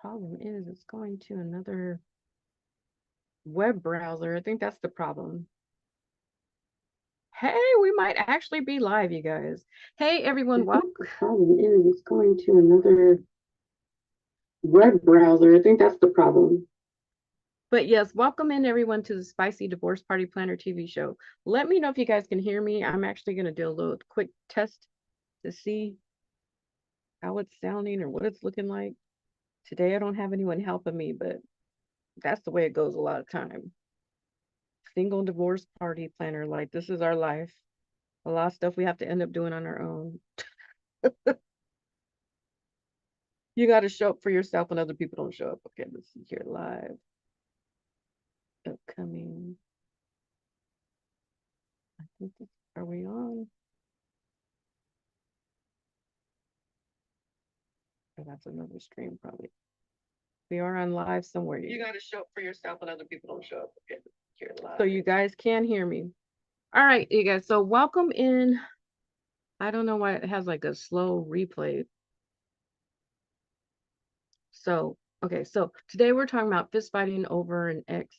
problem is it's going to another web browser. I think that's the problem. Hey, we might actually be live, you guys. Hey, everyone, welcome. The problem is it's going to another web browser. I think that's the problem. But yes, welcome in everyone to the Spicy Divorce Party Planner TV show. Let me know if you guys can hear me. I'm actually going to do a little quick test to see how it's sounding or what it's looking like. Today, I don't have anyone helping me, but that's the way it goes a lot of time. Single divorce party planner, like this is our life. A lot of stuff we have to end up doing on our own. You got to show up for yourself when other people don't show up. Okay, let's see here live. Upcoming. I think are we on? Oh, that's another stream probably. We are on live somewhere. You got to show up for yourself when other people don't show up. Okay, here live. So you guys can hear me. All right, you guys. So welcome in. I don't know why it has like a slow replay. So, okay, so today we're talking about fist fighting over an ex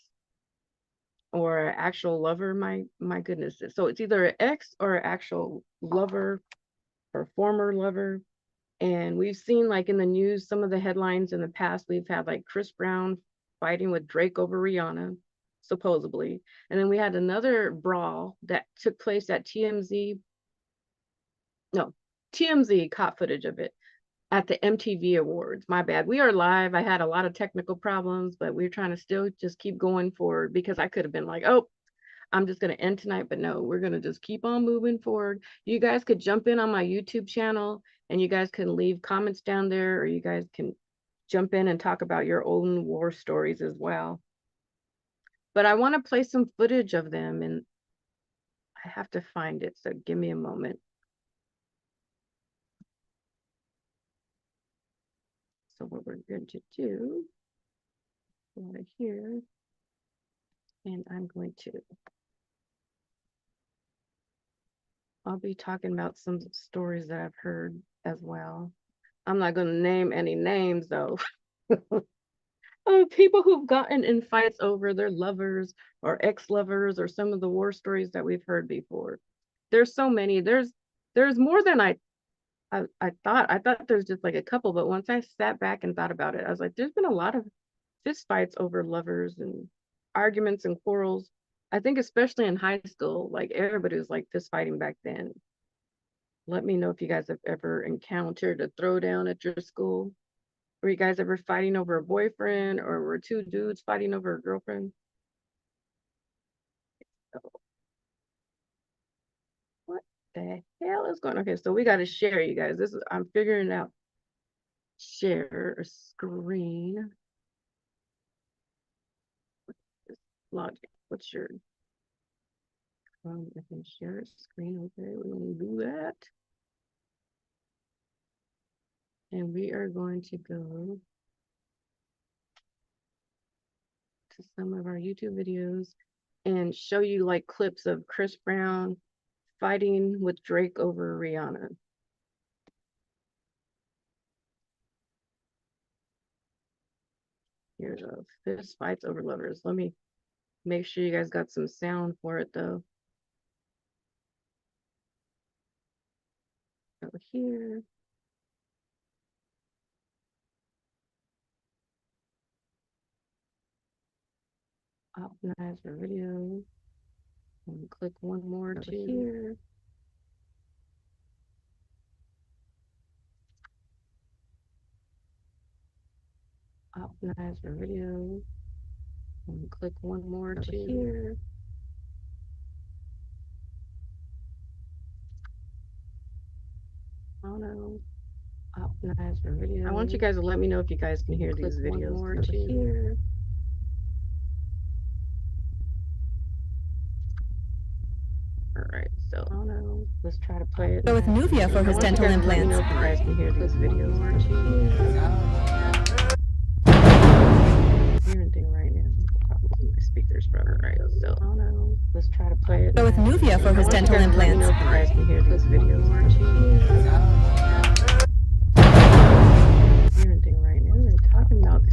or actual lover. My goodness. So it's either an ex or an actual lover or former lover. And we've seen like in the news, some of the headlines in the past, we've had like Chris Brown fighting with Drake over Rihanna, supposedly. And then we had another brawl that took place at TMZ. No, TMZ caught footage of it at the MTV Awards. My bad. We are live. I had a lot of technical problems, but we're trying to still just keep going forward because I could have been like, oh, I'm just going to end tonight. But no, we're going to just keep on moving forward. You guys could jump in on my YouTube channel and you guys can leave comments down there, or you guys can jump in and talk about your own war stories as well. But I want to play some footage of them and I have to find it. So give me a moment. So what we're going to do, over here, and I'm going to, I'll be talking about some stories that I've heard as well. I'm not going to name any names though. Of people who've gotten in fights over their lovers or ex-lovers or some of the war stories that we've heard before. There's so many. There's more than I thought. I thought there's just like a couple, but once I sat back and thought about it, I was like, there's been a lot of fist fights over lovers and arguments and quarrels. I think especially in high school, like everybody was like fist fighting back then. Let me know if you guys have ever encountered a throwdown at your school. Were you guys ever fighting over a boyfriend, or were two dudes fighting over a girlfriend? What the hell is going on? Okay, so we got to share, you guys. This is, I'm figuring out. Share a screen. Logic. What's your I can share a screen. Okay, we're going to do that. And we are going to go to some of our YouTube videos and show you like clips of Chris Brown fighting with Drake over Rihanna. Here's a fist fights over lovers. Let me make sure you guys got some sound for it though. Over here. Optimize for video. And click one more to here. Optimize for video. And click one more to here. Oh no. Optimize for video. I want you guys to let me know if you guys can hear these videos. More to here. All right, so oh no, let's try to play it. Go with Nuvia for his dental implants. Let me know if you guys can hear these videos. Hear anything right now? Probably my speakers from it, right? So oh no, let's try to play it. Go with Nuvia for his dental implants. Let me know if you guys can hear these videos. Hear anything right now? What are they talking about?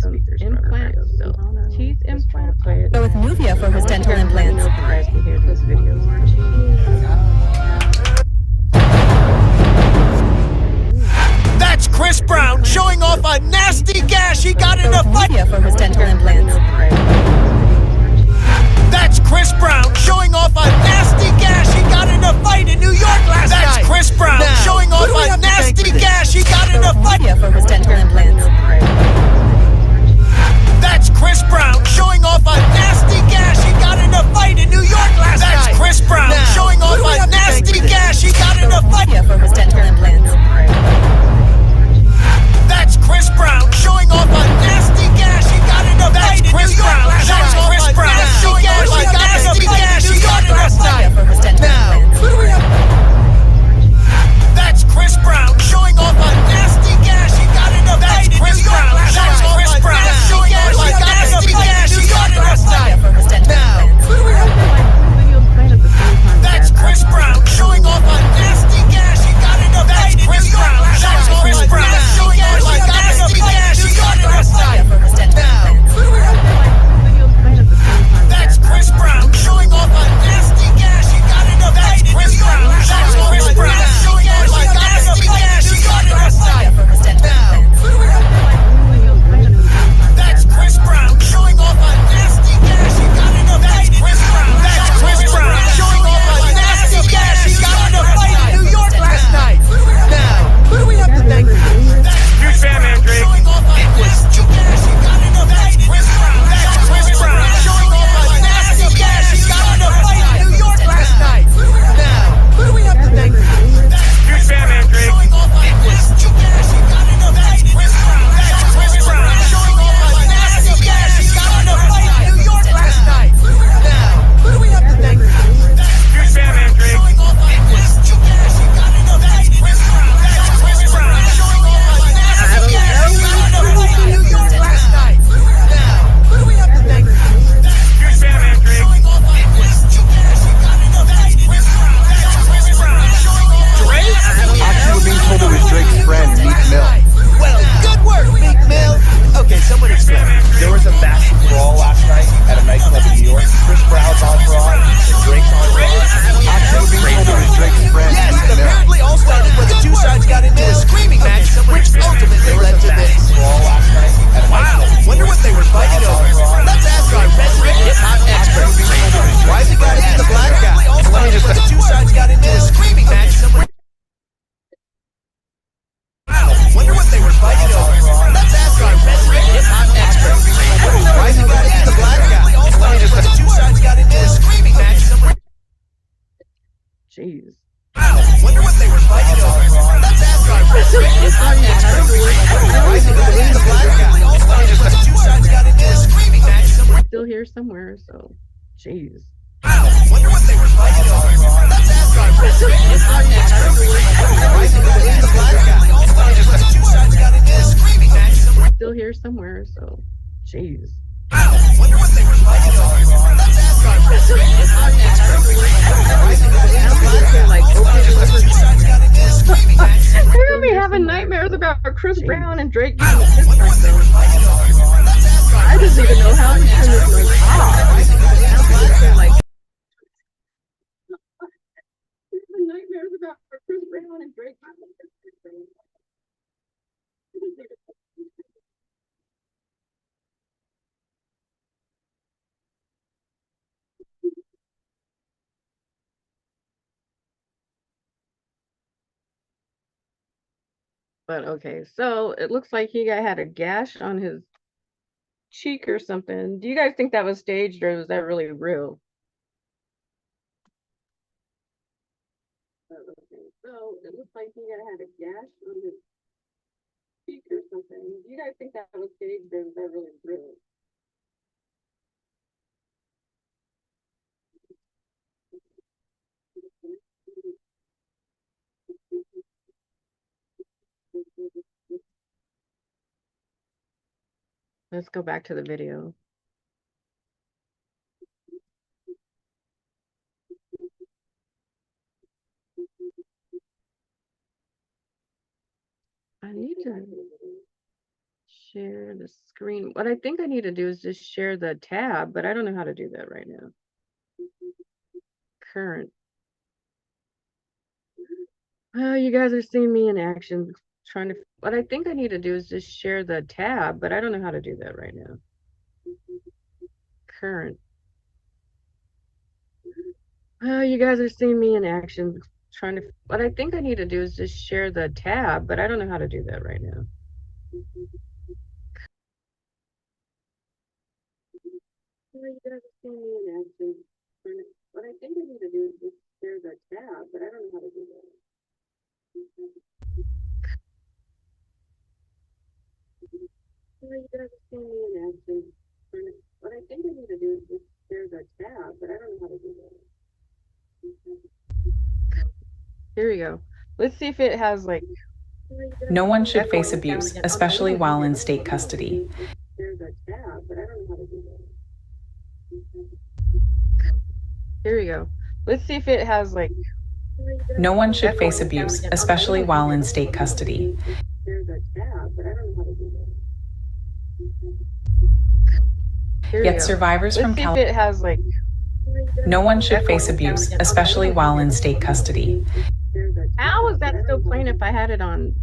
Copia for his dental implants. That's Chris Brown showing off a nasty gash he got in a fight in New York last night. That's Chris Brown showing off a nasty gash he got in a fight. Copia for his dental implants. That's Chris Brown showing off a nasty gash he got in a fight in New York last night. That's Chris Brown showing off a nasty gash he got in a fight. Copia for his dental implants. That's Chris Brown showing off a nasty gash he got in a fight in New York last night. That's Chris Brown showing off a nasty gash he got in a fight. Copia for his dental implants. That's Chris Brown showing off a nasty gash he got in a fight in New York last night. That's Chris Brown showing off a nasty gash he got in a fight. Copia for his dental implants. That's Chris Brown showing off a nasty gash he got in a fight in New York last night. That's Chris Brown showing off a nasty gash he got in a fight. Copia for his dental implants. That's Chris Brown showing off a nasty gash he got in a fight in New York last night. That's Chris Brown showing off a nasty gash he got in a fight. Copia for his dental implants. That's Chris Brown showing off a nasty gash he got in a fight in New York. That's Chris Brown showing off a nasty gash he got in a fight in New York last night. Now, who do we have to thank for this? Huge fan, man, Drake. Showing off a nasty gash he got in a fight in Chris Brown. That's Chris Brown showing off a nasty gash he got in a fight in New York last night. Now, who do we have to thank for this? Huge fan, man, Drake. Showing off a nasty gash he got in a fight in Chris Brown. That's Chris Brown showing off a nasty gash he got in a fight in New York last night. Now, who do we have to thank for this? Huge fan, man, Drake. Showing off a nasty gash he got in a fight in Chris Brown. That's Chris Brown showing off a nasty gash he got in a fight in New York last night. Now, who do we have to thank for this? Huge fan, man, Drake. Showing off a nasty gash he got in a fight in Chris Brown. That's Chris Brown showing off a Drake? Actually, we're being told it was Drake's friend, Meek Mill. Well, good work, Meek Mill. Okay, someone explain. There was a massive brawl last night at a nightclub in New York. Chris Brown's entourage and Drake's entourage. Actually, we're being told it was Drake's friend, Yes, Meek it Mill. apparently all started when the two sides got into a screaming match, which ultimately There was led a to this. massive brawl last night at a nightclub in New Wonder York. what they were fighting over. Let's ask our resident hip-hop expert. Why's it gotta be the black guy? When the two sides got into a screaming match, wonder what they were fighting over. Let's ask our resident hip-hop expert. Why's it gotta be the black guy? When the two sides got into a screaming match, Jeez. wonder what they were fighting over. Let's ask our resident hip-hop expert. Why's it gotta be the black guy? When the two sides got into a screaming match, Still here somewhere, so jeez. wonder what they were fighting over. Let's ask our resident hip-hop expert. Why's it gotta be the black guy? When the two sides got into a screaming match, Still here somewhere, so jeez. wonder what they were fighting over. Let's ask our resident hip-hop expert. Why's it gotta be the black guy? Like, okay, When the two sides got into a screaming match, we're gonna be having nightmares about Chris Brown and Drake getting a fist wonder fight, what they though. were fighting over. Let's ask our I just need to know how to turn this like off. Why's it gotta be the black guy? Like nightmares about Chris Brown and Drake getting a fist fight. But okay, so it looks like he had a gash on his cheek or something. Do you guys think that was staged or was that really real? Okay, so it looks like he had a gash on his cheek or something. Do you guys think that was staged or was that really real? Let's go back to the video. I need to share the screen. What I think I need to do is just share the tab, but I don't know how to do that right now. Current. Oh, you guys are seeing me in action Trying to, what I think I need to do is just share the tab, but I don't know how to do that right now. Current. Oh, you guys are seeing me in action. Trying to, what I think I need to do is just share the tab, but I don't know how to do that right now. Oh, you guys are seeing me in action. What I think I need to do is just share the tab, but I don't know how to do that. Oh, you guys are seeing me in action. What I think I need to do is just share the tab, but I don't know how to do that. Here we go. Let's see if it has like. No one should face abuse, especially while in state custody. Here we go. Let's see if it has like. No one should face abuse, especially while in state custody. Yet survivors from California. It has like. No one should face abuse, especially while in state custody. How is that still playing if I had it on?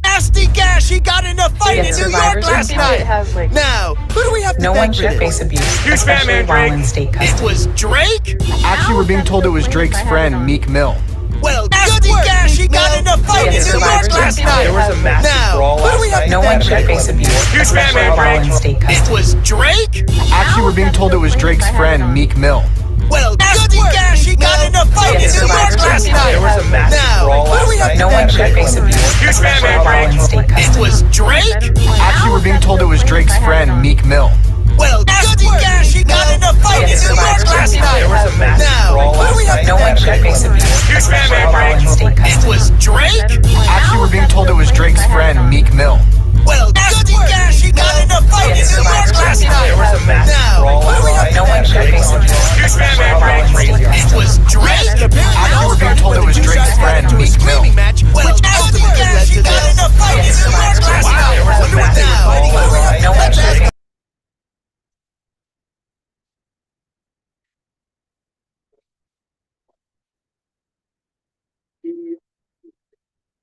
Nasty Gas, he got in a fight Yet in New York survivors last from night. It has like. Now, who do we have to No thank one for should this? face abuse, Huge fan, especially man, while Drake. in state It custody. was Drake? Actually, we're being told it was Drake's friend, Meek Mill. Well, Nasty Gas, he got in a fight in Yet New York survivors last from night. There was a massive Now, brawl who do we last have night. to No one thank for should this? face abuse, Huge fan, especially man, while Drake. in state It custody. was Drake? Actually, we're being told it was Drake's friend, Meek Mill. Well, Nasty Gas, he got in a fight in Yet New York survivors last from night. There was a massive Now, brawl who do we last have to night. No one thank for should this? face abuse, Huge fan, especially man, while in Drake. state It custody. was Drake? Actually, we're being told it was Drake's friend, Meek Mill. Well, Nasty Gas, he got in a fight in Yet New York survivors last from night. There was a massive Now, brawl who do we last have night. to No one thank for should this? face abuse, Huge fan, especially man, while in Drake. state It custody. was Drake? Actually, we're being told it was Drake's friend, Meek Mill. Well, Nasty Gas, he got in a fight in New York last night. There was a massive Now, brawl who do we have last to No night. one thank for should this? face abuse, Huge fan, man, especially while in Drake. state It custody. was Drake? Actually, we're being told it was Drake's friend, Meek Mill. Well, Nasty Gas, he got in a fight in New York last night. There was a massive Now, brawl who do we have last to No night. one should face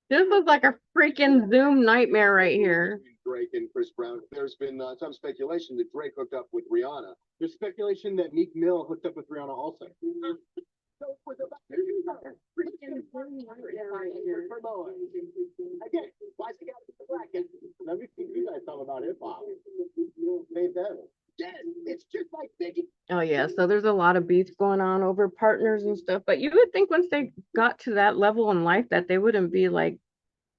This was like a freaking Zoom nightmare right here. Drake and Chris Brown. There's been some speculation that Drake hooked up with Rihanna. There's speculation that Meek Mill hooked up with Rihanna also. So it was about freaking Zoom nightmare right here. Again, why's he got to be the black guy? Let me see you guys talk about hip hop. Made that. Yes, it's just like Biggie. Oh yeah, so there's a lot of beef going on over partners and stuff, but you would think once they got to that level in life that they wouldn't be like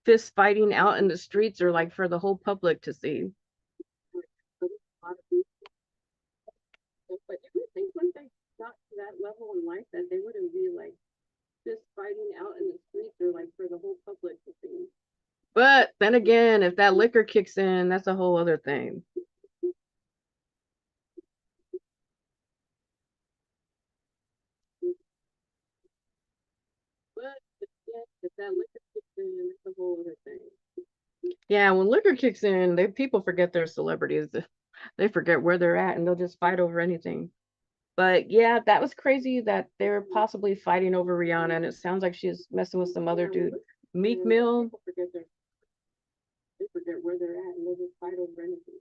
fist fighting out in the streets or like for the whole public to see. But you would think once they got to that level in life that they wouldn't be like fist fighting out in the streets or like for the whole public to see. But then again, if that liquor kicks in, that's a whole other thing. But yeah, if that liquor kicks in, it's a whole other thing. Yeah, when liquor kicks in, people forget they're celebrities. They forget where they're at and they'll just fight over anything. But yeah, that was crazy that they're possibly fighting over Rihanna, and it sounds like she's messing with some other dude. Meek Mill. They forget where they're at and they'll just fight over anything.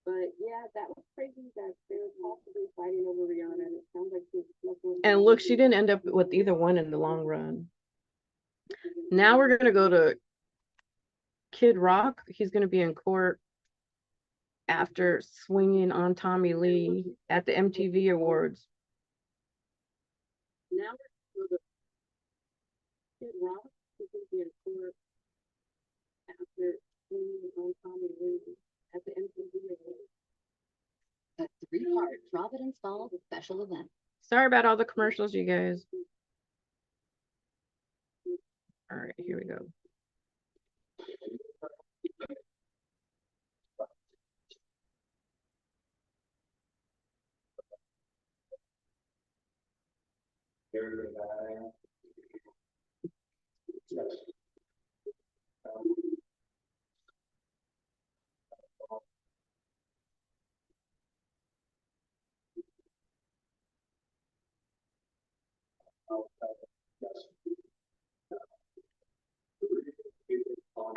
But yeah, that was crazy that they're possibly fighting over Rihanna, and it sounds like she's messing with. And look, she didn't end up with either one in the long run. Now we're gonna go to Kid Rock. He's gonna be in court after swinging on Tommy Lee at the MTV Awards. Now we're going to Kid Rock. He's going to be in court after swinging on Tommy Lee at the MTV Awards. A three-part Providence Falls special event. Sorry about all the commercials, you guys. All right, here we go.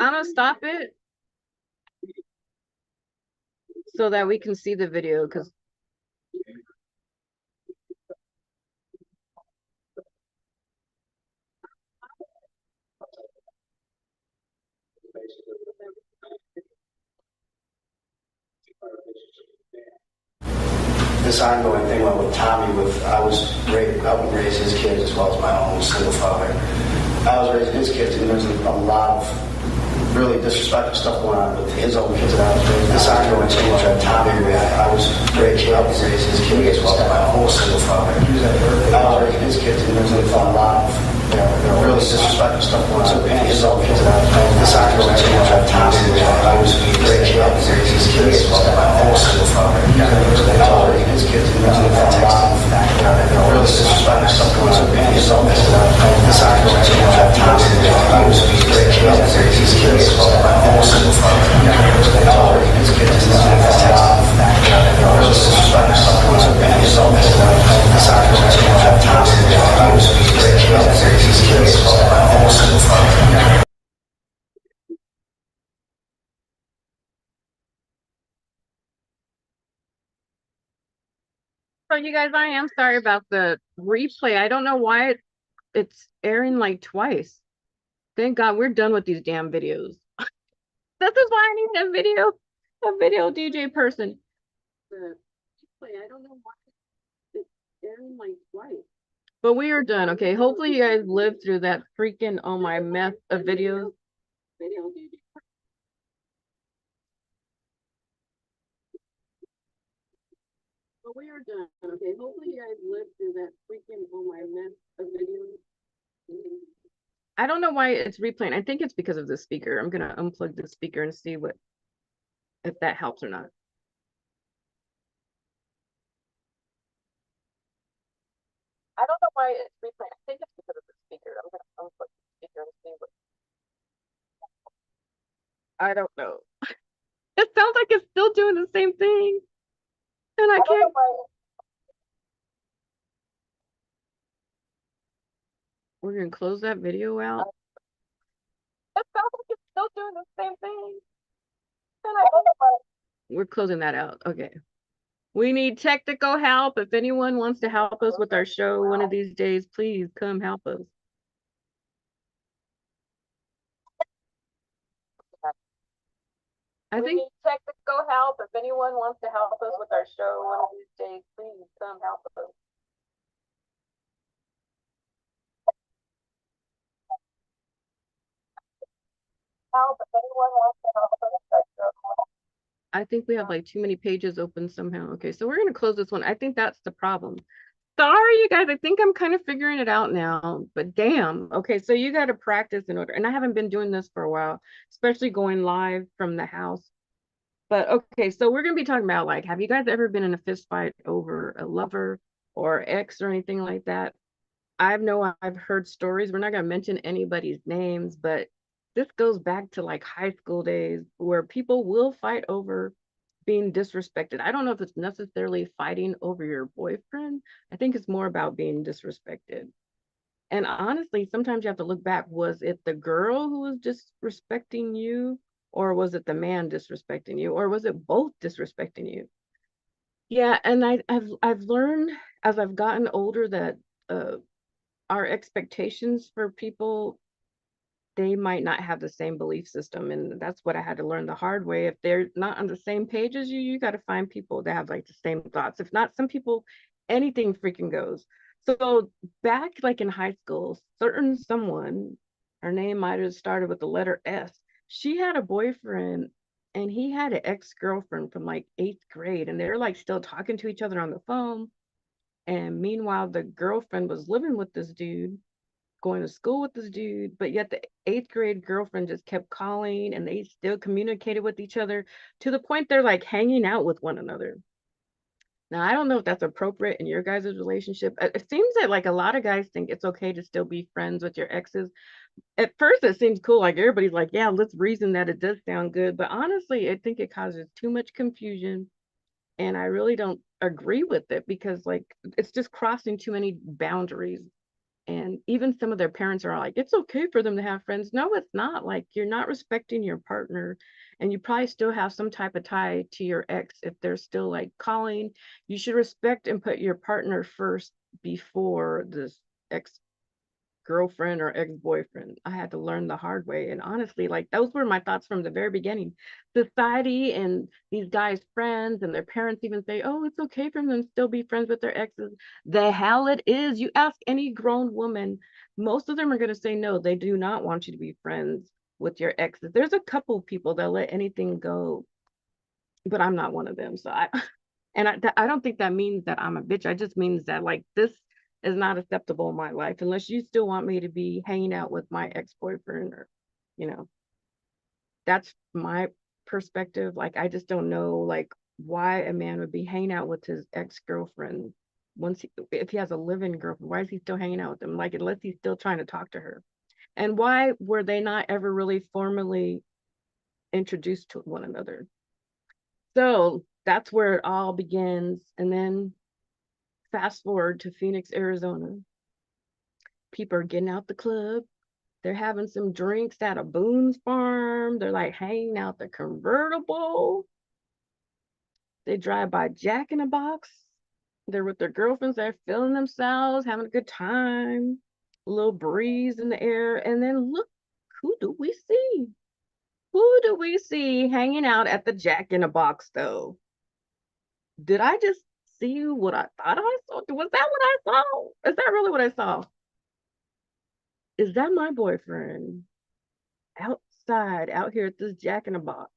I'm gonna stop it so that we can see the video because this ongoing thing went with Tommy. I was helping raise his kids as well as my own single father. I was raising his kids, and there's a lot of really disrespectful stuff going on with his own kids that I was raising. This ongoing thing went with Tommy. I was helping raise his kids as well as my own single father. I was raising his kids, and there's a lot of really disrespectful stuff going on with his own kids that I was raising. This ongoing thing went with Tommy. I was helping raise his kids as well as my own single father. I was raising his kids, and there's a lot of really disrespectful stuff going on with his own kids that I was raising. This ongoing thing went with Tommy. I was helping raise his kids as well as my own single father. I was raising his kids, and there's a lot of really disrespectful stuff going on with his own kids that I was raising. This ongoing thing went with Tommy. I was helping raise his kids as well as my own single father. so you guys, I am sorry about the replay. I don't know why it's airing like twice. Thank God we're done with these damn videos. This is why I need a video DJ person. The replay, I don't know why it's airing like twice. But we are done, okay? Hopefully you guys lived through that freaking oh my mess of videos. Video DJ. But we are done, okay? Hopefully you guys lived through that freaking oh my mess of videos. I don't know why it's replaying. I think it's because of the speaker. I'm gonna unplug the speaker and see if that helps or not. I don't know why it's replaying. I think it's because of the speaker. I'm gonna unplug the speaker and see what. I don't know. It sounds like it's still doing the same thing, and I can't. We're gonna close that video out. It sounds like it's still doing the same thing. We're closing that out. Okay. We need technical help. If anyone wants to help us with our show one of these days, please come help us. I think technical help. If anyone wants to help us with our show one of these days, please come help us. I think we have like too many pages open somehow. Okay, so we're gonna close this one. I think that's the problem. Sorry, you guys. I think I'm kind of figuring it out now, but damn. Okay, so you got to practice in order. And I haven't been doing this for a while, especially going live from the house. But okay, so we're gonna be talking about like, have you guys ever been in a fist fight over a lover or ex or anything like that? I've heard stories. We're not gonna mention anybody's names, but this goes back to like high school days where people will fight over being disrespected. I don't know if it's necessarily fighting over your boyfriend. I think it's more about being disrespected. And honestly, sometimes you have to look back. Was it the girl who was disrespecting you? Or was it the man disrespecting you? Or was it both disrespecting you? Yeah, and I've learned as I've gotten older that our expectations for people, they might not have the same belief system. And that's what I had to learn the hard way. If they're not on the same page as you got to find people that have like the same thoughts. If not, some people, anything freaking goes. So back like in high school, someone, her name might have started with the letter S. She had a boyfriend and he had an ex-girlfriend from like 8th grade, and they're like still talking to each other on the phone. And meanwhile, the girlfriend was living with this dude, going to school with this dude, but yet the 8th grade girlfriend just kept calling and they still communicated with each other to the point they're like hanging out with one another. Now, I don't know if that's appropriate in your guys' relationship. It seems that like a lot of guys think it's okay to still be friends with your exes. At first, it seems cool. Like everybody's like, yeah, let's reason that it does sound good. But honestly, I think it causes too much confusion. And I really don't agree with it because like it's just crossing too many boundaries. And even some of their parents are like, it's okay for them to have friends. No, it's not. Like, you're not respecting your partner, and you probably still have some type of tie to your ex. If they're still like calling, you should respect and put your partner first before this ex girlfriend or ex-boyfriend. I had to learn the hard way. And honestly, like, those were my thoughts from the very beginning. Society and these guys' friends and their parents even say, oh, it's okay for them to still be friends with their exes. The hell it is. You ask any grown woman, most of them are going to say no, they do not want you to be friends with your exes. There's a couple people that let anything go, but I'm not one of them. So I don't think that means that I'm a bitch. I just means that, like, this is not acceptable in my life unless you still want me to be hanging out with my ex-boyfriend, or, you know, that's my perspective. Like, I just don't know, like, why a man would be hanging out with his ex-girlfriend if he has a living girlfriend. Why is he still hanging out with them? Like, unless he's still trying to talk to her. And why were they not ever really formally introduced to one another? So that's where it all begins. And then fast forward to Phoenix, Arizona. People are getting out the club. They're having some drinks at a Boone's Farm. They're like hanging out the convertible. They drive by Jack in the Box. They're with their girlfriends. They're feeling themselves, having a good time. A little breeze in the air. And then look, who do we see? Who do we see hanging out at the Jack in the Box, though? Did I just see what I thought I saw? Was that what I saw? Is that really what I saw? Is that my boyfriend outside, out here at this Jack in the Box?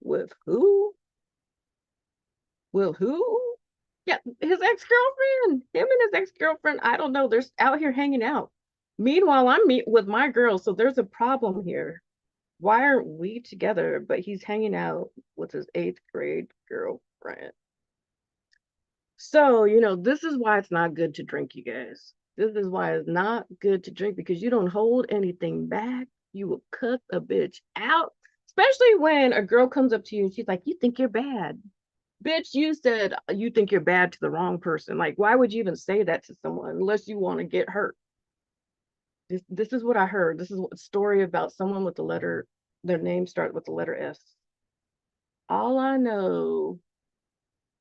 With who? With who? Yeah, his ex-girlfriend. Him and his ex-girlfriend. I don't know. They're out here hanging out. Meanwhile, I'm meeting with my girl, so there's a problem here. Why aren't we together? But he's hanging out with his 8th grade girlfriend. So, you know, this is why it's not good to drink, you guys. This is why it's not good to drink, because you don't hold anything back. You will cut a bitch out, especially when a girl comes up to you and she's like, you think you're bad. Bitch, you said you think you're bad to the wrong person. Like, why would you even say that to someone unless you want to get hurt? This is what I heard. This is a story about someone with the letter, their name started with the letter S. All I know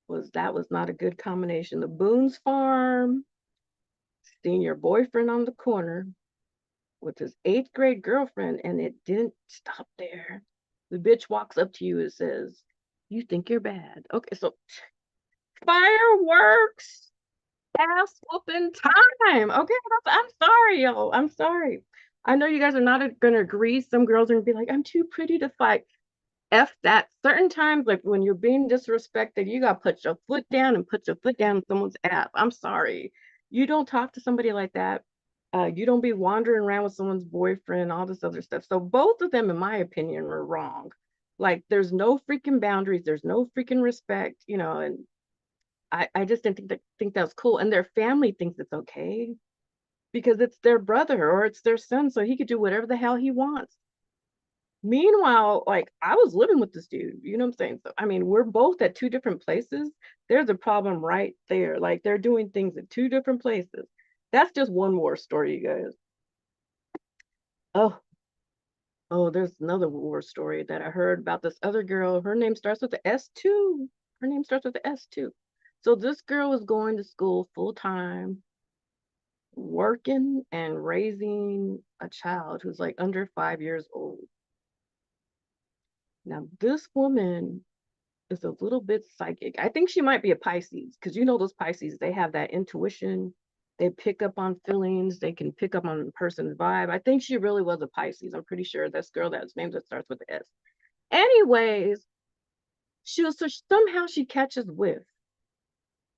was that was not a good combination. The Boone's Farm, seeing your boyfriend on the corner with his 8th grade girlfriend, and it didn't stop there. The bitch walks up to you and says, you think you're bad. Okay, so fireworks, ass whooping time. Okay, I'm sorry, y'all. I'm sorry. I know you guys are not gonna agree. Some girls are gonna be like, I'm too pretty to fight. F that. Certain times, like when you're being disrespected, you gotta put your foot down and put your foot down in someone's ass. I'm sorry. You don't talk to somebody like that. You don't be wandering around with someone's boyfriend, all this other stuff. So both of them, in my opinion, were wrong. Like, there's no freaking boundaries. There's no freaking respect, you know, and I just didn't think that was cool. And their family thinks it's okay because it's their brother or it's their son, so he could do whatever the hell he wants. Meanwhile, like, I was living with this dude, you know what I'm saying? So, I mean, we're both at 2 different places. There's a problem right there. Like, they're doing things at 2 different places. That's just one war story, you guys. Oh, there's another war story that I heard about this other girl. Her name starts with the S too. Her name starts with the S too. So this girl is going to school full time, working and raising a child who's like under 5 years old. Now, this woman is a little bit psychic. I think she might be a Pisces, because you know those Pisces, they have that intuition. They pick up on feelings. They can pick up on a person's vibe. I think she really was a Pisces. I'm pretty sure this girl that's named that starts with the S. Anyways, so somehow she catches whiff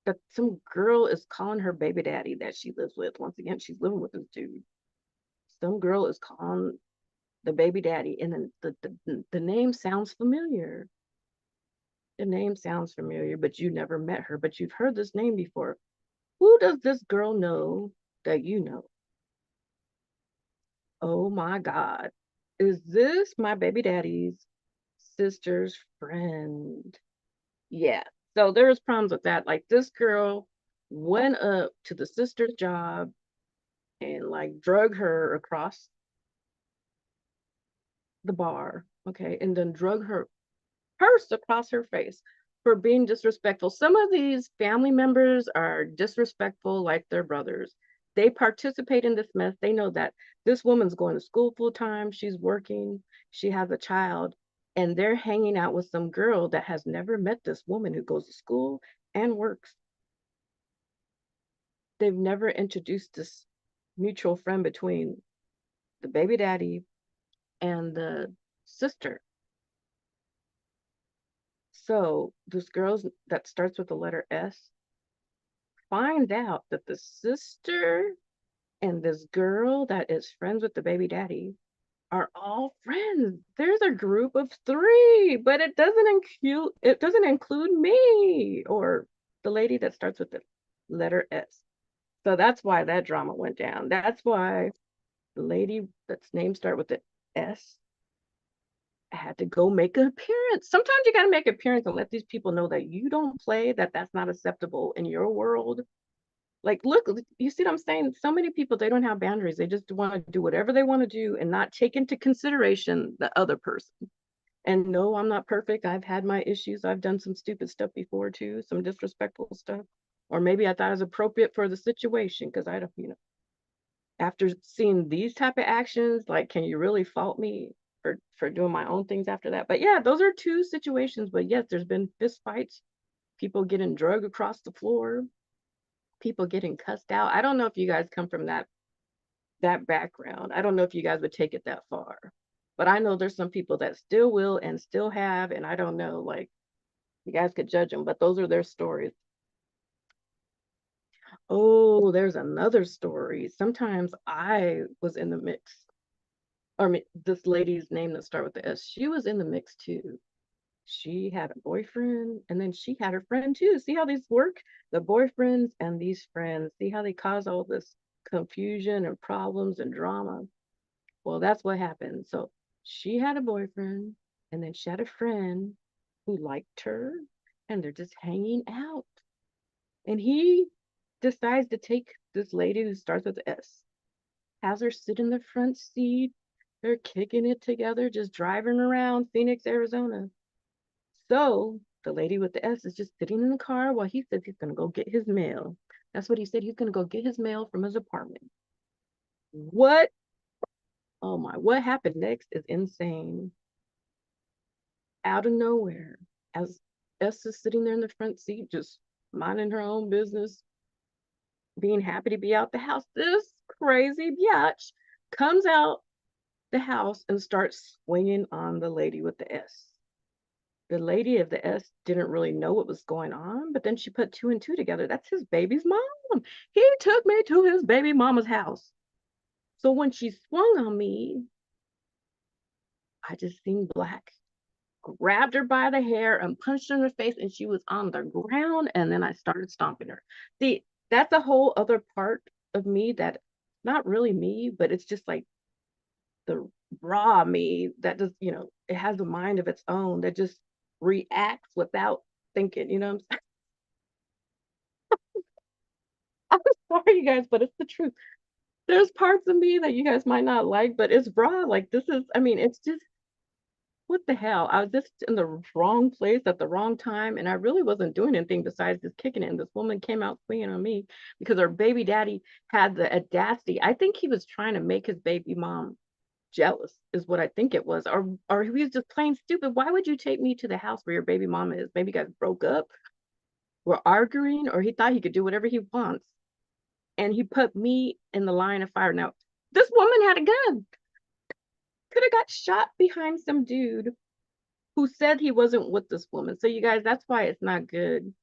that some girl is calling her baby daddy that she lives with. Once again, she's living with this dude. Some girl is calling the baby daddy, and then the name sounds familiar. The name sounds familiar, but you never met her, but you've heard this name before. Who does this girl know that you know? Oh my God. Is this my baby daddy's sister's friend? Yeah. So there's problems with that. Like, this girl went up to the sister's job and like drug her across the bar, okay, and then drug her purse across her face for being disrespectful. Some of these family members are disrespectful like their brothers. They participate in this mess. They know that this woman's going to school full time, she's working, she has a child, and they're hanging out with some girl that has never met this woman who goes to school and works. They've never introduced this mutual friend between the baby daddy and the sister. So this girl that starts with the letter S finds out that the sister and this girl that is friends with the baby daddy are all friends. There's a group of 3, but it doesn't include me or the lady that starts with the letter S. So that's why that drama went down. That's why the lady that's name start with the S had to go make an appearance. Sometimes you got to make an appearance and let these people know that you don't play, that that's not acceptable in your world. Like, look, you see what I'm saying? So many people, they don't have boundaries. They just want to do whatever they want to do and not take into consideration the other person. And no, I'm not perfect. I've had my issues. I've done some stupid stuff before too, some disrespectful stuff. Or maybe I thought it was appropriate for the situation because I don't, after seeing these type of actions, like, can you really fault me for doing my own things after that? But yeah, those are 2 situations. But yes, there's been fist fights, people getting drugged across the floor, people getting cussed out. I don't know if you guys come from that background. I don't know if you guys would take it that far. But I know there's some people that still will and still have, and I don't know, like, you guys could judge them, but those are their stories. Oh, there's another story. Sometimes I was in the mix. Or this lady's name that start with the S, she was in the mix too. She had a boyfriend and then she had her friend too. See how these work? The boyfriends and these friends, see how they cause all this confusion and problems and drama? Well, that's what happened. So she had a boyfriend and then she had a friend who liked her and they're just hanging out. And he decides to take this lady who starts with S, has her sit in the front seat. They're kicking it together, just driving around Phoenix, Arizona. So the lady with the S is just sitting in the car while he says he's going to go get his mail. That's what he said. He's going to go get his mail from his apartment. What? Oh my, what happened next is insane. Out of nowhere, as S is sitting there in the front seat, just minding her own business, being happy to be out the house, this crazy biatch comes out the house and starts swinging on the lady with the S. The lady of the S didn't really know what was going on, but then she put 2 and 2 together. That's his baby's mom. He took me to his baby mama's house. So when she swung on me, I just seen black. Grabbed her by the hair and punched her in the face, and she was on the ground, and then I started stomping her. See, that's a whole other part of me that not really me, but it's just like the raw me that does, it has a mind of its own that just reacts without thinking, what I'm saying? I'm sorry, you guys, but it's the truth. There's parts of me that you guys might not like, but it's raw. Like, this is, it's just, what the hell? I was just in the wrong place at the wrong time, and I really wasn't doing anything besides just kicking it. And this woman came out swinging on me because her baby daddy had the audacity. I think he was trying to make his baby mom jealous, is what I think it was, or he was just plain stupid. Why would you take me to the house where your baby mama is? Maybe you guys broke up, were arguing, or he thought he could do whatever he wants, and he put me in the line of fire. Now, this woman had a gun, could have got shot behind some dude who said he wasn't with this woman. So you guys, that's why it's not good.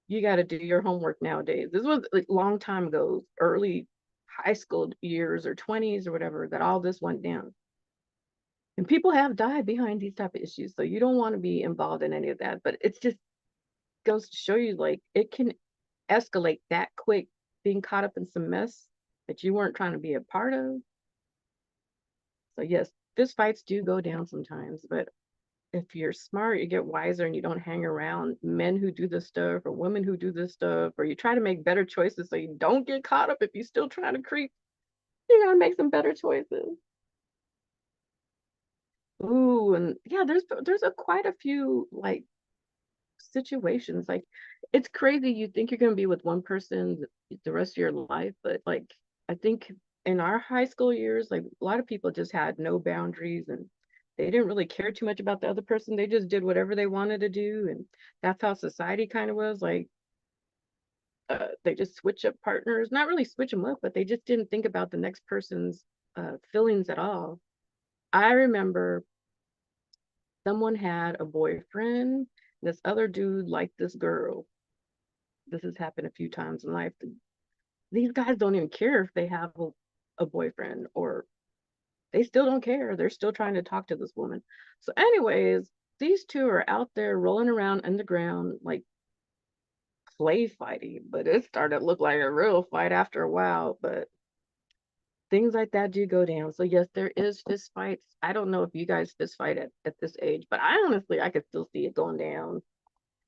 You got to do your homework nowadays. This was a long time ago, early high school years or 20s or whatever, that all this went down. And people have died behind these type of issues. So you don't want to be involved in any of that. But it's just goes to show you, like, it can escalate that quick, being caught up in some mess that you weren't trying to be a part of. So yes, fist fights do go down sometimes, but if you're smart, you get wiser and you don't hang around men who do this stuff or women who do this stuff, or you try to make better choices so you don't get caught up if you still trying to creep. You gotta make some better choices. Ooh, and yeah, there's a quite a few like situations. Like it's crazy. You think you're gonna be with one person the rest of your life, but like I think in our high school years, like a lot of people just had no boundaries and they didn't really care too much about the other person. They just did whatever they wanted to do, and that's how society kind of was. Like they just switch up partners, not really switch them up, but they just didn't think about the next person's feelings at all. I remember someone had a boyfriend. This other dude liked this girl. This has happened a few times in life. These guys don't even care if they have a boyfriend, or they still don't care. They're still trying to talk to this woman. So, anyways, these two are out there rolling around underground, like play fighting, but it started to look like a real fight after a while. But things like that do go down. So yes, there is fist fights. I don't know if you guys fist fight at this age, but I could still see it going down.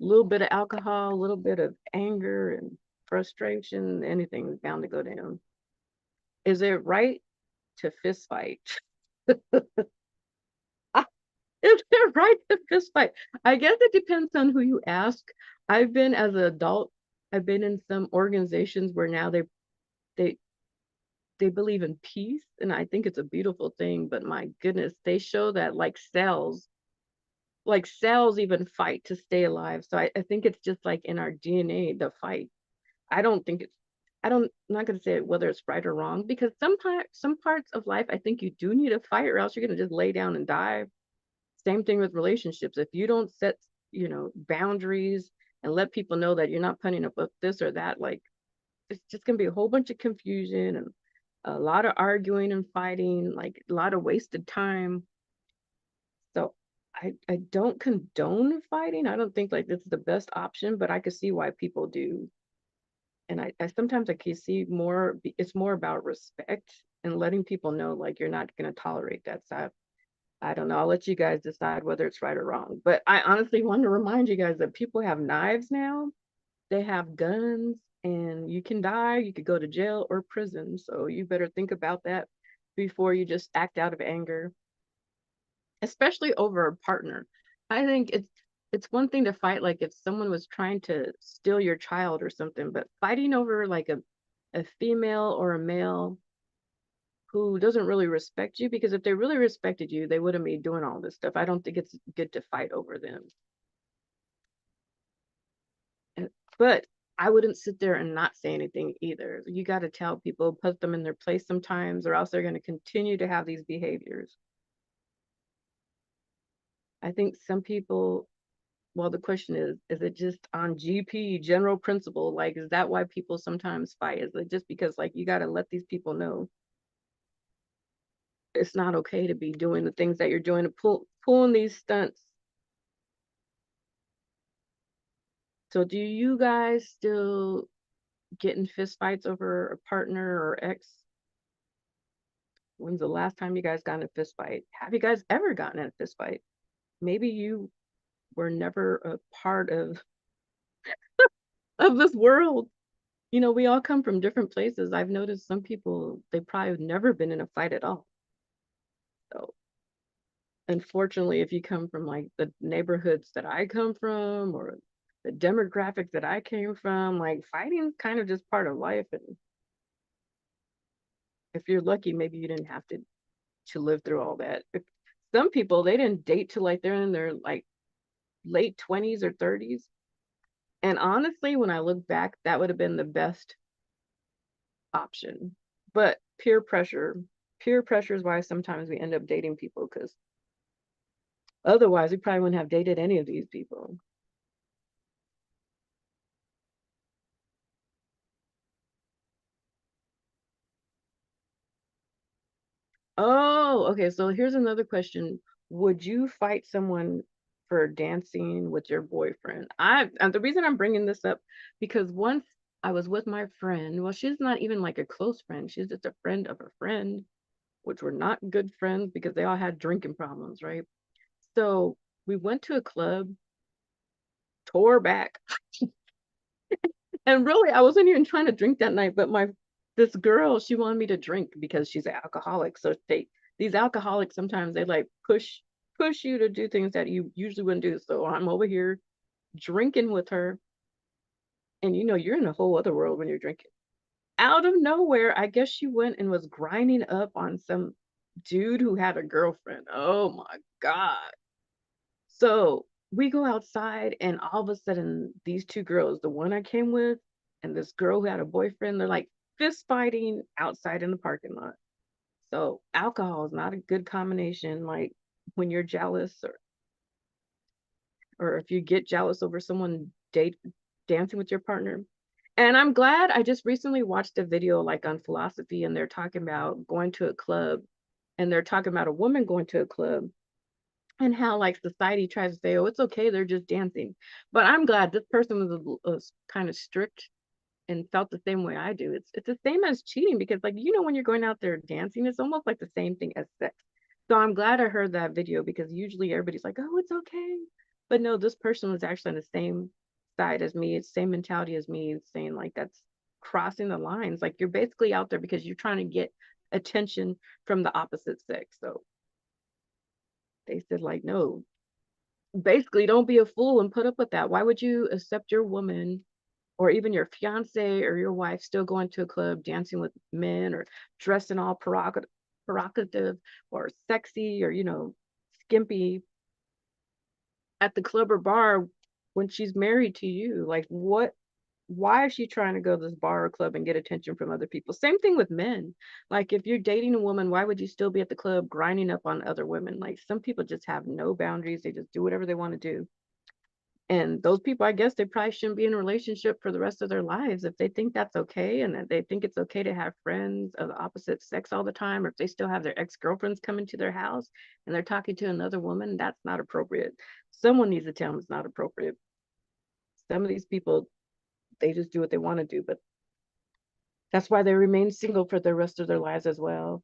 A little bit of alcohol, a little bit of anger and frustration, anything is bound to go down. Is it right to fist fight? Is it right to fist fight? I guess it depends on who you ask. I've been as an adult, I've been in some organizations where now they they believe in peace, and I think it's a beautiful thing, but my goodness, they show that like cells even fight to stay alive. So I think it's just like in our DNA, the fight. I don't think it's I'm not gonna say whether it's right or wrong, because some parts of life I think you do need to fight, or else you're gonna just lay down and die. Same thing with relationships. If you don't set, boundaries and let people know that you're not putting up with this or that, like it's just gonna be a whole bunch of confusion and a lot of arguing and fighting, like a lot of wasted time. So I don't condone fighting. I don't think like this is the best option, but I could see why people do. And I sometimes I can see it's more about respect and letting people know like you're not gonna tolerate that. So I don't know. I'll let you guys decide whether it's right or wrong. But I honestly want to remind you guys that people have knives now, they have guns, and you can die, you could go to jail or prison. So you better think about that before you just act out of anger, especially over a partner. I think it's one thing to fight like if someone was trying to steal your child or something, but fighting over like a female or a male who doesn't really respect you, because if they really respected you, they wouldn't be doing all this stuff. I don't think it's good to fight over them. But I wouldn't sit there and not say anything either. You got to tell people, put them in their place sometimes, or else they're going to continue to have these behaviors. I think some people, well, the question is it just on GP, general principle? Like, is that why people sometimes fight? Is it just because, like, you got to let these people know it's not okay to be doing the things that you're doing, to pulling these stunts? So do you guys still get in fist fights over a partner or ex? When's the last time you guys got in a fist fight? Have you guys ever gotten in a fist fight? Maybe you were never a part of this world. We all come from different places. I've noticed some people, they probably have never been in a fight at all. So unfortunately, if you come from like the neighborhoods that I come from, or the demographic that I came from, like fighting is kind of just part of life. And if you're lucky, maybe you didn't have to live through all that. Some people, they didn't date till like they're in their like late 20s or 30s. And honestly, when I look back, that would have been the best option. But peer pressure is why sometimes we end up dating people, because otherwise we probably wouldn't have dated any of these people. Oh, okay. So here's another question. Would you fight someone for dancing with your boyfriend? And the reason I'm bringing this up, because once I was with my friend, well, she's not even like a close friend. She's just a friend of a friend, which were not good friends because they all had drinking problems, right? So we went to a club, tore back. And really, I wasn't even trying to drink that night, but this girl, she wanted me to drink because she's an alcoholic. So these alcoholics, sometimes they like push you to do things that you usually wouldn't do. So I'm over here drinking with her, and you're in a whole other world when you're drinking. Out of nowhere, I guess she went and was grinding up on some dude who had a girlfriend. Oh my God. So we go outside, and all of a sudden, these two girls, the one I came with and this girl who had a boyfriend, they're like fist fighting outside in the parking lot. So alcohol is not a good combination, like when you're jealous, or if you get jealous over someone dancing with your partner. And I'm glad I just recently watched a video like on philosophy, and they're talking about going to a club, and they're talking about a woman going to a club, and how like society tries to say, oh, it's okay, they're just dancing. But I'm glad this person was kind of strict and felt the same way I do. It's the same as cheating, because like when you're going out there dancing, it's almost like the same thing as sex. So I'm glad I heard that video, because usually everybody's like, oh, it's okay. But no, this person was actually on the same side as me. It's same mentality as me, saying like that's crossing the lines. Like you're basically out there because you're trying to get attention from the opposite sex. So they said like, no, basically don't be a fool and put up with that. Why would you accept your woman or even your fiance or your wife still going to a club dancing with men, or dressing all provocative or sexy, or skimpy at the club or bar when she's married to you? Like, why is she trying to go to this bar or club and get attention from other people? Same thing with men. Like if you're dating a woman, why would you still be at the club grinding up on other women? Like some people just have no boundaries. They just do whatever they want to do. And those people, I guess they probably shouldn't be in a relationship for the rest of their lives if they think that's okay, and that they think it's okay to have friends of the opposite sex all the time, or if they still have their ex-girlfriends coming to their house and they're talking to another woman. That's not appropriate. Someone needs to tell them it's not appropriate. Some of these people, they just do what they want to do, but that's why they remain single for the rest of their lives as well.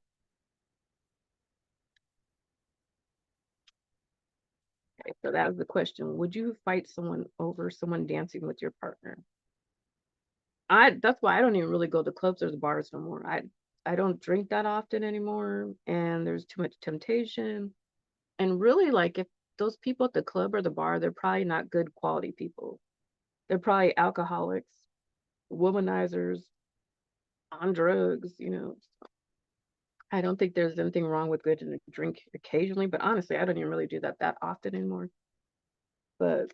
Okay, so that was the question. Would you fight someone over someone dancing with your partner? That's why I don't even really go to clubs or the bars no more. I don't drink that often anymore, and there's too much temptation. And really, like, if those people at the club or the bar, they're probably not good quality people. They're probably alcoholics, womanizers, on drugs. I don't think there's anything wrong with good to drink occasionally, but honestly, I don't even really do that often anymore. But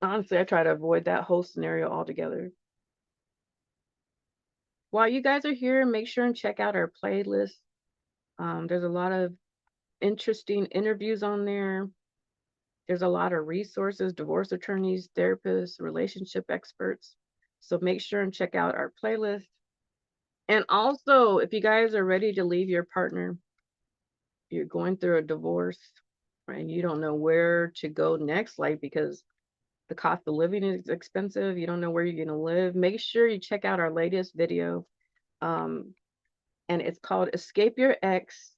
honestly, I try to avoid that whole scenario altogether. While you guys are here, make sure and check out our playlist. There's a lot of interesting interviews on there. There's a lot of resources, divorce attorneys, therapists, relationship experts. So make sure and check out our playlist. And also, if you guys are ready to leave your partner, you're going through a divorce, and you don't know where to go next, like because the cost of living is expensive, you don't know where you're going to live, make sure you check out our latest video. And it's called Escape Your Ex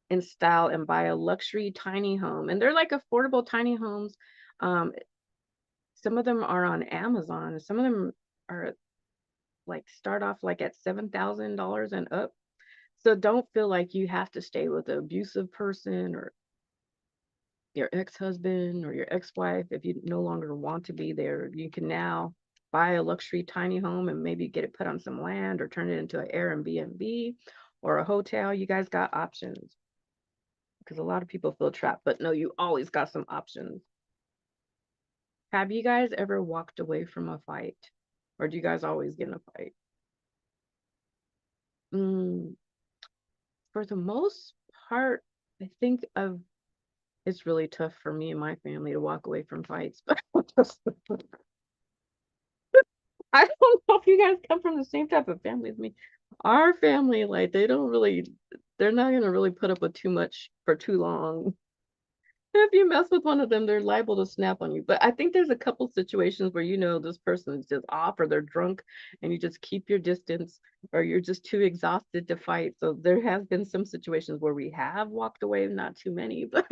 in Style and Buy a Luxury Tiny Home. And they're like affordable tiny homes. Some of them are on Amazon, and some of them are like start off like at $7,000 and up. So don't feel like you have to stay with an abusive person or your ex-husband or your ex-wife. If you no longer want to be there, you can now buy a luxury tiny home and maybe get it put on some land or turn it into an Airbnb or a hotel. You guys got options, because a lot of people feel trapped, but no, you always got some options. Have you guys ever walked away from a fight, or do you guys always get in a fight? For the most part, I think it's really tough for me and my family to walk away from fights, but I don't know if you guys come from the same type of family as me. Our family, like, they're not gonna really put up with too much for too long. If you mess with one of them, they're liable to snap on you. But I think there's a couple situations where this person is just off, or they're drunk, and you just keep your distance, or you're just too exhausted to fight. So there has been some situations where we have walked away, not too many, but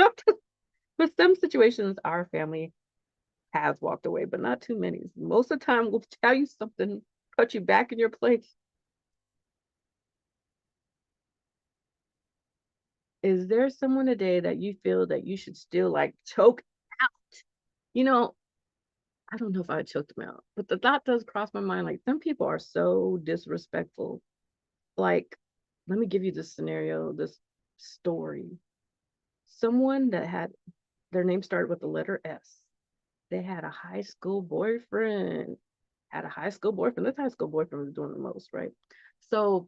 some situations our family has walked away, but not too many. Most of the time we'll tell you something, put you back in your place. Is there someone today that you feel that you should still like choke out? You know, I don't know if I would choke them out, but the thought does cross my mind. Like, some people are so disrespectful. Like, let me give you this scenario, this story. Someone that had their name started with the letter S. They had a high school boyfriend. This high school boyfriend was doing the most, right? So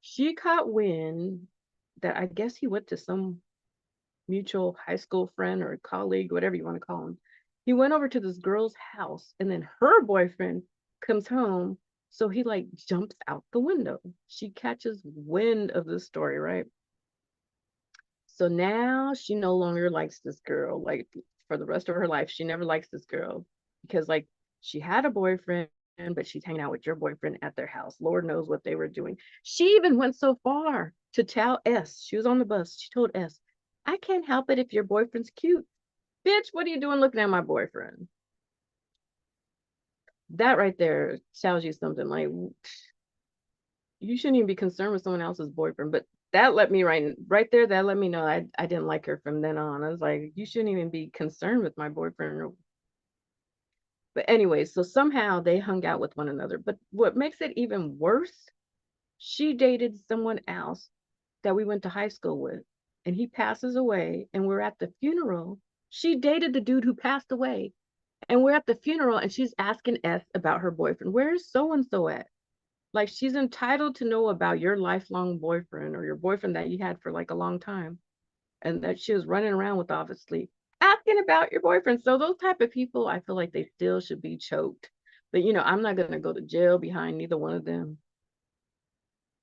she caught wind that I guess he went to some mutual high school friend or colleague, whatever you want to call him. He went over to this girl's house, and then her boyfriend comes home. So he like jumps out the window. She catches wind of this story, right? So now she no longer likes this girl. Like, for the rest of her life, she never likes this girl because like she had a boyfriend, but she's hanging out with your boyfriend at their house. Lord knows what they were doing. She even went so far to tell S. She was on the bus. She told S, I can't help it if your boyfriend's cute. Bitch, what are you doing looking at my boyfriend? That right there tells you something. Like, you shouldn't even be concerned with someone else's boyfriend. But that let me right there, that let me know I didn't like her from then on. I was like, you shouldn't even be concerned with my boyfriend. But anyway, so somehow they hung out with one another. But what makes it even worse, she dated someone else that we went to high school with, and he passes away, and we're at the funeral. She dated the dude who passed away, and we're at the funeral, and she's asking S about her boyfriend. Where's so and so at? Like, she's entitled to know about your lifelong boyfriend or your boyfriend that you had for like a long time, and that she was running around with, obviously asking about your boyfriend. So those type of people, I feel like they still should be choked. But I'm not gonna go to jail behind neither one of them.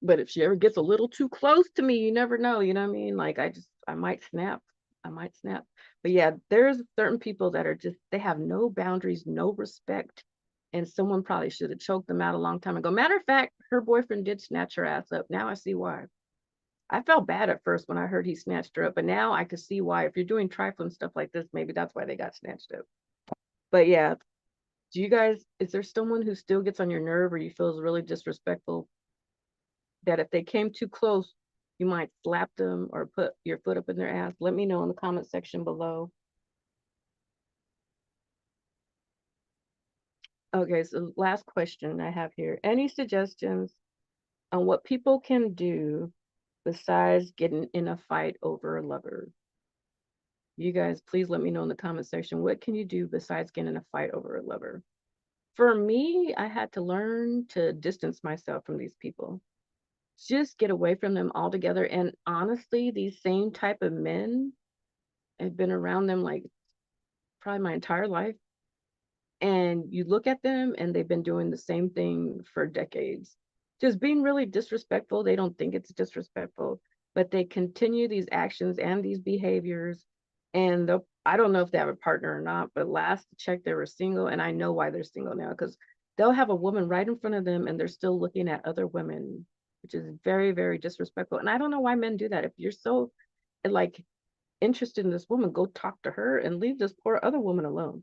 But if she ever gets a little too close to me, you never know. You know what I mean? Like, I might snap. But yeah, there's certain people that are just, they have no boundaries, no respect. And someone probably should have choked them out a long time ago. Matter of fact, her boyfriend did snatch her ass up. Now I see why. I felt bad at first when I heard he snatched her up, but now I could see why. If you're doing trifling stuff like this, maybe that's why they got snatched up. But yeah, is there someone who still gets on your nerve or you feel is really disrespectful, that if they came too close, you might slap them or put your foot up in their ass? Let me know in the comment section below. Okay, so last question I have here. Any suggestions on what people can do besides getting in a fight over a lover? You guys, please let me know in the comment section. What can you do besides getting in a fight over a lover? For me, I had to learn to distance myself from these people. Just get away from them altogether. And honestly, these same type of men, I've been around them like probably my entire life. And you look at them and they've been doing the same thing for decades. Just being really disrespectful. They don't think it's disrespectful, but they continue these actions and these behaviors. And I don't know if they have a partner or not, but last check they were single, and I know why they're single now, because they'll have a woman right in front of them and they're still looking at other women, which is very, very disrespectful. And I don't know why men do that. If you're so like interested in this woman, go talk to her and leave this poor other woman alone.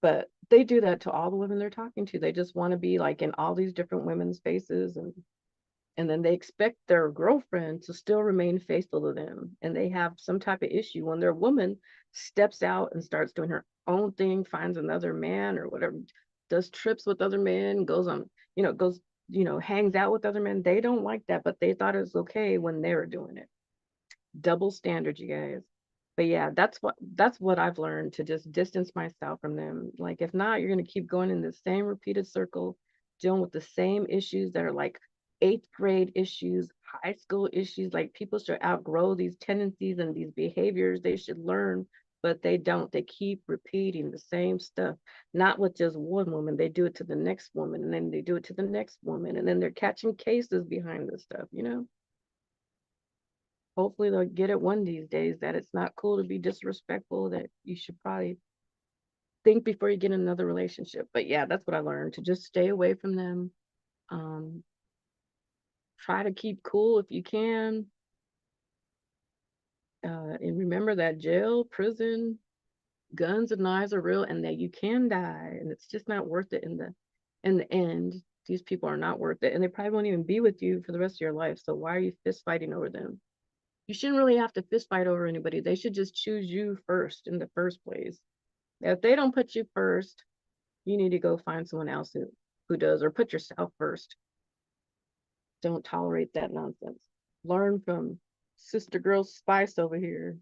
But they do that to all the women they're talking to. They just want to be like in all these different women's faces, and then they expect their girlfriend to still remain faithful to them. And they have some type of issue when their woman steps out and starts doing her own thing, finds another man or whatever, does trips with other men, goes on, hangs out with other men. They don't like that, but they thought it was okay when they were doing it. Double standard, you guys. But yeah, that's what I've learned, to just distance myself from them. Like, if not, you're going to keep going in the same repeated circle, dealing with the same issues that are like 8th grade issues, high school issues. Like, people should outgrow these tendencies and these behaviors. They should learn, but they don't. They keep repeating the same stuff, not with just one woman. They do it to the next woman, and then they do it to the next woman, and then they're catching cases behind this stuff, Hopefully they'll get it one of these days that it's not cool to be disrespectful, that you should probably think before you get in another relationship. But yeah, that's what I learned, to just stay away from them. Try to keep cool if you can. And remember that jail, prison, guns and knives are real, and that you can die, and it's just not worth it in the end. These people are not worth it, and they probably won't even be with you for the rest of your life. So why are you fist fighting over them? You shouldn't really have to fist fight over anybody. They should just choose you first in the first place. If they don't put you first, you need to go find someone else who does, or put yourself first. Don't tolerate that nonsense. Learn from Sister Girl Spice over here.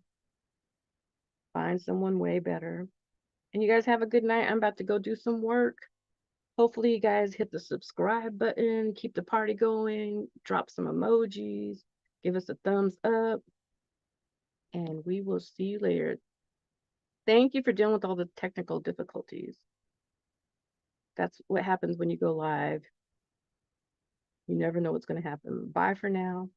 Find someone way better. And you guys have a good night. I'm about to go do some work. Hopefully you guys hit the subscribe button, keep the party going, drop some emojis, give us a thumbs up, and we will see you later. Thank you for dealing with all the technical difficulties. That's what happens when you go live. You never know what's going to happen. Bye for now.